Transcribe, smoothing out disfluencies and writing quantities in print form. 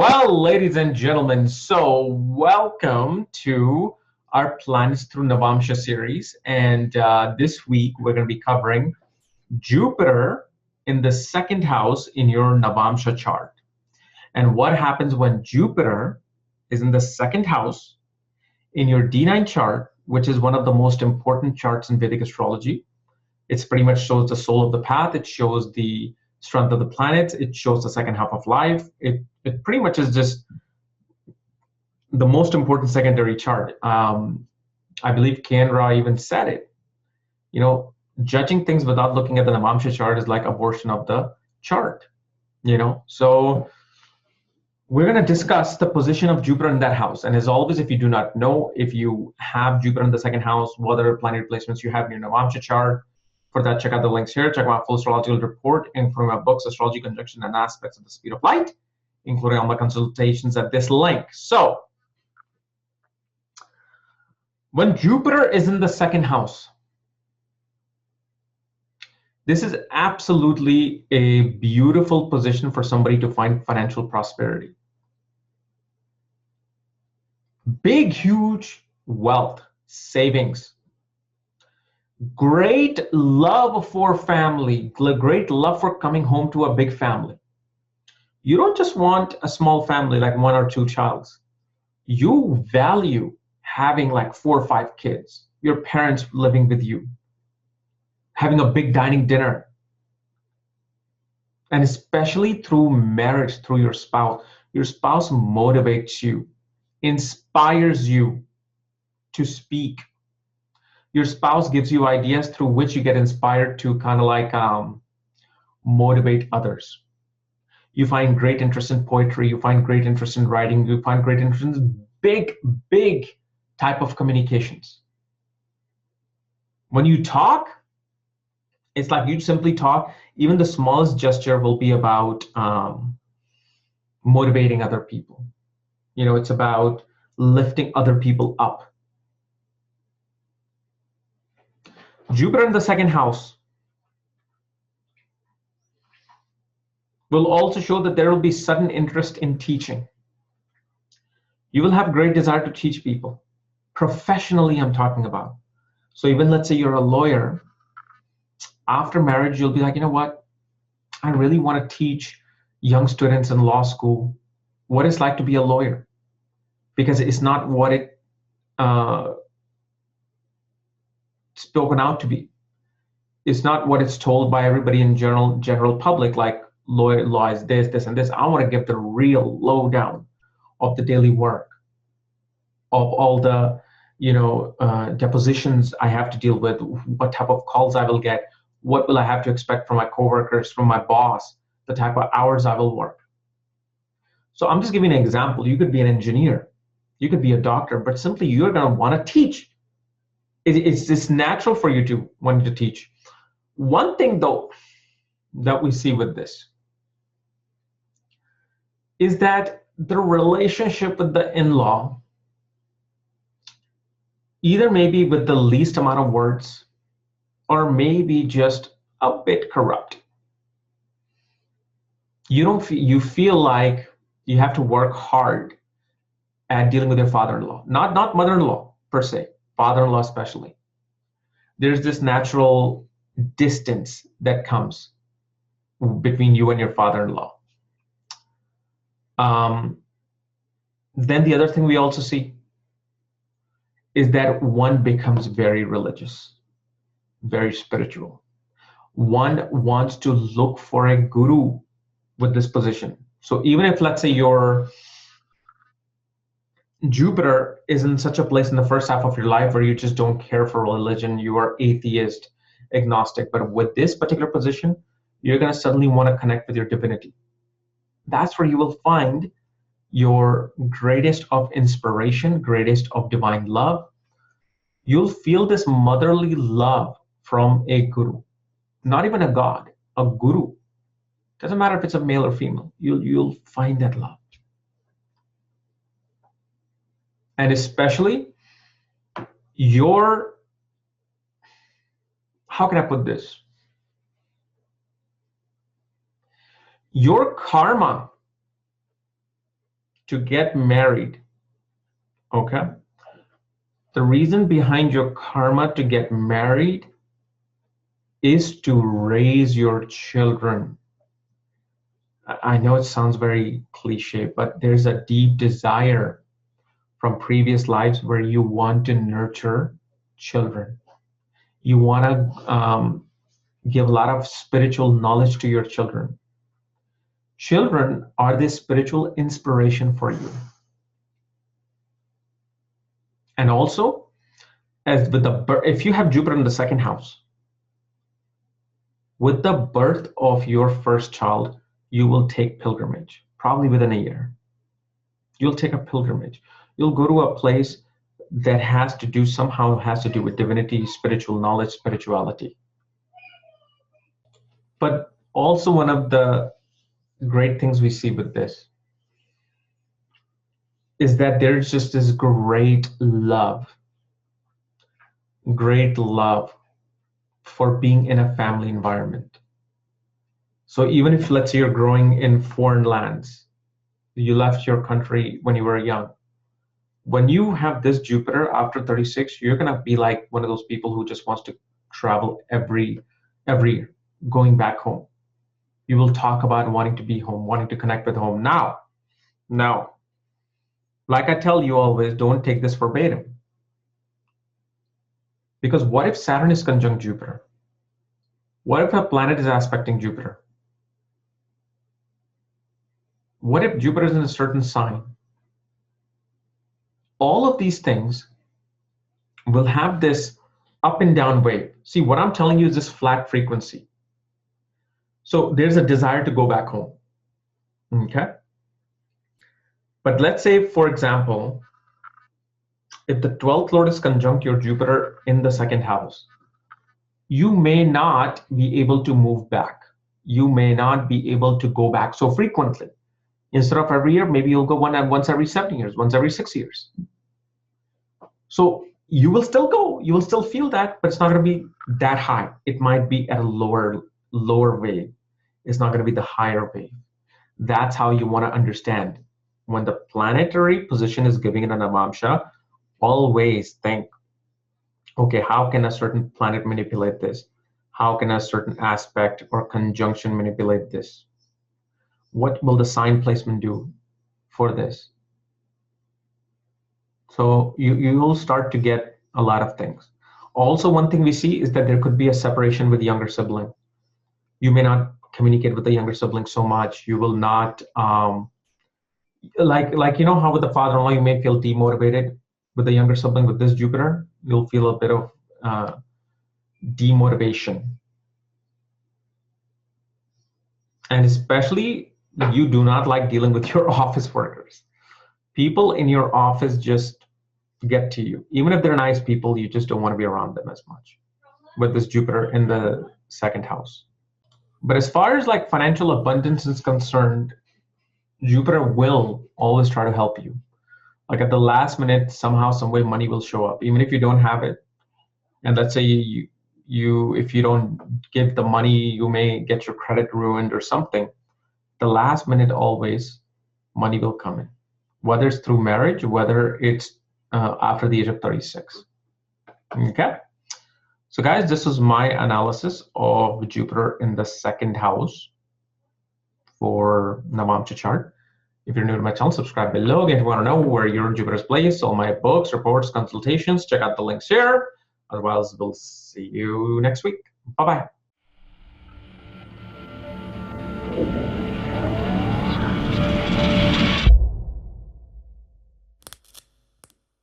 Well, ladies and gentlemen, so welcome to our Planets Through Navamsa series. And this week we're going to be covering Jupiter in the second house in your Navamsa chart. And what happens when Jupiter is in the second house in your D9 chart, which is one of the most important charts in Vedic astrology. It's pretty much shows the soul of the path. It shows the strength of the planets. It shows the second half of life. It pretty much is just the most important secondary chart. I believe Kapiel Raaj even said it. You know, judging things without looking at the Navamsa chart is like abortion of the chart. So we're going to discuss the position of Jupiter in that house. And as always, if you do not know, if you have Jupiter in the second house, what other planetary placements you have in your Navamsa chart, for that, check out the links here. Check out my full astrological report, including my books, Astrology, Conjunction, and Aspects of the Speed of Light, including all my consultations at this link. So, when Jupiter is in the second house, this is absolutely a beautiful position for somebody to find financial prosperity. Big, huge wealth, savings, great love for family, great love for coming home to a big family. You don't just want a small family like one or two childs. You value having like 4 or 5 kids, your parents living with you, having a big dining dinner. And especially through marriage, through your spouse motivates you, inspires you to speak. Your spouse gives you ideas through which you get inspired to kind of like motivate others. You find great interest in poetry, you find great interest in writing, you find great interest in big type of communications. When you talk, it's like you simply talk. Even the smallest gesture will be about motivating other people. It's about lifting other people up. Jupiter in the second house will also show that there will be sudden interest in teaching. You will have great desire to teach people. Professionally, I'm talking about. So even let's say you're a lawyer, after marriage, you'll be like, you know what? I really want to teach young students in law school what it's like to be a lawyer, because it's not what it spoken out to be. It's not what it's told by everybody in general public, like law is this, and this. I want to give the real lowdown of the daily work, of all the depositions I have to deal with, what type of calls I will get, what will I have to expect from my coworkers, from my boss, the type of hours I will work. So I'm just giving an example. You could be an engineer, you could be a doctor, but simply you're going to want to teach. It's natural for you to want to teach. One thing though that we see with this is that the relationship with the in-law, either maybe with the least amount of words or maybe just a bit corrupt. You feel like you have to work hard at dealing with your father-in-law, not mother-in-law per se, father-in-law especially. There's this natural distance that comes between you and your father-in-law. Then the other thing we also see is that one becomes very religious, very spiritual. One wants to look for a guru with this position. So even if, let's say, your Jupiter is in such a place in the first half of your life where you just don't care for religion, you are atheist, agnostic, but with this particular position, you're going to suddenly want to connect with your divinity. That's where you will find your greatest of inspiration, greatest of divine love. You'll feel this motherly love from a guru, not even a god, a guru. Doesn't matter if it's a male or female, you'll find that love. And especially how can I put this? Your karma to get married, okay? The reason behind your karma to get married is to raise your children. I know it sounds very cliche, but there's a deep desire from previous lives where you want to nurture children. You want to give a lot of spiritual knowledge to your children. Children are the spiritual inspiration for you. And also, as with if you have Jupiter in the second house, with the birth of your first child, you will take pilgrimage, probably within a year. You'll take a pilgrimage. You'll go to a place that has to do with divinity, spiritual knowledge, spirituality. But also one of the great things we see with this is that there's just this great love for being in a family environment. So even if, let's say, you're growing in foreign lands, you left your country when you were young, when you have this Jupiter after 36, you're gonna be like one of those people who just wants to travel every year, going back home. You will talk about wanting to be home, wanting to connect with home. Now, like I tell you always, don't take this verbatim. Because what if Saturn is conjunct Jupiter? What if a planet is aspecting Jupiter? What if Jupiter is in a certain sign? All of these things will have this up and down wave. See, what I'm telling you is this flat frequency. So there's a desire to go back home, okay? But let's say, for example, if the 12th Lord is conjunct your Jupiter in the second house, you may not be able to move back. You may not be able to go back so frequently. Instead of every year, maybe you'll go once every 7 years, once every 6 years. So you will still go, you will still feel that, but it's not going to be that high. It might be at a lower wave. It's not going to be the higher wave. That's how you want to understand. When the planetary position is giving it an Navamsa, always think, okay, how can a certain planet manipulate this? How can a certain aspect or conjunction manipulate this? What will the sign placement do for this? So you will start to get a lot of things. Also, one thing we see is that there could be a separation with younger sibling. You may not communicate with the younger sibling so much. You will not, like you know how with the father-in-law you may feel demotivated with the younger sibling. With this Jupiter, you'll feel a bit of demotivation. And especially, you do not like dealing with your office workers. People in your office just get to you. Even if they're nice people, you just don't want to be around them as much with this Jupiter in the second house. But as far as like financial abundance is concerned, Jupiter will always try to help you. Like at the last minute, somehow, some way, money will show up, even if you don't have it. And let's say if you don't give the money, you may get your credit ruined or something. The last minute, always, money will come in, whether it's through marriage, whether it's after the age of 36. Okay. So guys, this is my analysis of Jupiter in the second house for Navamsa chart. If you're new to my channel, subscribe below. Again, if you want to know where your Jupiter is placed, all my books, reports, consultations, check out the links here. Otherwise, we'll see you next week. Bye-bye.